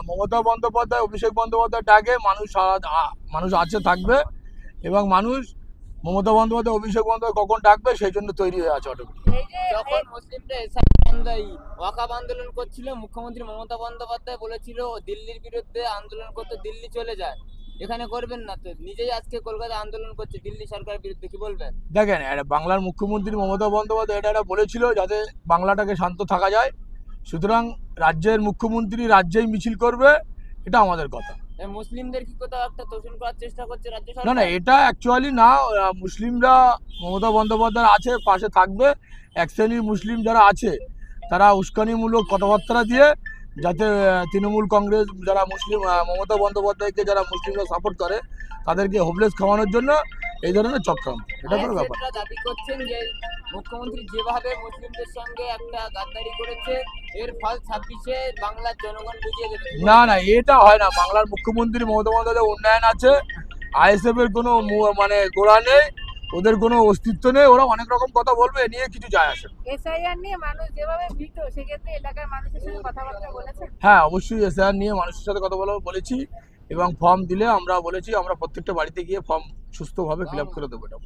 মমতা বন্দ্যোপাধ্যায়, অভিষেক বন্দ্যোপাধ্যায় ডাকে মানুষ আছে, থাকবে, এবং মানুষ মমতা বন্দ্যোপাধ্যায়, অভিষেক বন্দ্যোপাধ্যায় কখন ডাকবে সেই জন্য তৈরি হয়ে আছে অটোমেটিক। যখন মুসলিমরা ওয়াকাব আন্দোলন করছিল, মুখ্যমন্ত্রী মমতা বন্দ্যোপাধ্যায় বলেছিল দিল্লির বিরুদ্ধে আন্দোলন করতে দিল্লি চলে যায়, এখানে করবেন না তো, নিজেই আজকে কলকাতা আন্দোলন করছে দিল্লি সরকারের বিরুদ্ধে, কি বলবেন? দেখেন, বাংলার মুখ্যমন্ত্রী মমতা বন্দ্যোপাধ্যায় এটা বলেছিল যাতে বাংলাটাকে শান্ত থাকা যায়, সুতরাং রাজ্যের মুখ্যমন্ত্রী রাজ্যেই মিছিল করবে, এটা আমাদের কথা। মুসলিমদের কি কোথাও একটা তোষণ করার চেষ্টা করছে রাজ্য না সরকার? না, এটা অ্যাকচুয়ালি না। মুসলিমরা মমতা বন্দ্যোপাধ্যায় আছে, পাশে থাকবে। এক শ্রেণীর মুসলিম যারা আছে তারা উস্কানিমূলক কথাবার্তা দিয়ে যাতে তৃণমূল কংগ্রেস যারা মুসলিম মমতা বন্দ্যোপাধ্যায়কে যারা মুসলিমরা সাপোর্ট করে তাদেরকে হোপলেস খাওয়ানোর জন্য এই ধরনের চক্রান্ত, এটা কোনো ব্যাপার। আইএসএফরা দাবি করছেন যে মুখ্যমন্ত্রী যেভাবে মুসলিমদের সঙ্গে একটা গাদ্দারি করেছে, এর ফল 26-এ বাংলার জনগণ বুঝিয়ে দেবে। না না, এটা হয় না। বাংলার মুখ্যমন্ত্রী মমতা বন্দ্যোপাধ্যায় উন্নয়ন আছে, আইএসএফ এর কোনো মানে গোড়া নেই, ওদের কোনো অস্তিত্ব নেই, ওরা অনেক রকম কথা বলবে, এ নিয়ে কিছু যায় আসে না। এসআইআর নিয়ে মানুষ যেভাবে ভীত, সেক্ষেত্রে এলাকার মানুষের সঙ্গে কথাবার্তা বলেছেন? হ্যাঁ, অবশ্যই এসআইআর নিয়ে মানুষের সাথে কথা বলেছি, এবং ফর্ম দিলে আমরা বলেছি আমরা প্রত্যেকটা বাড়িতে গিয়ে ফর্ম সুস্থভাবে ফিল আপ করে দেবো। এটা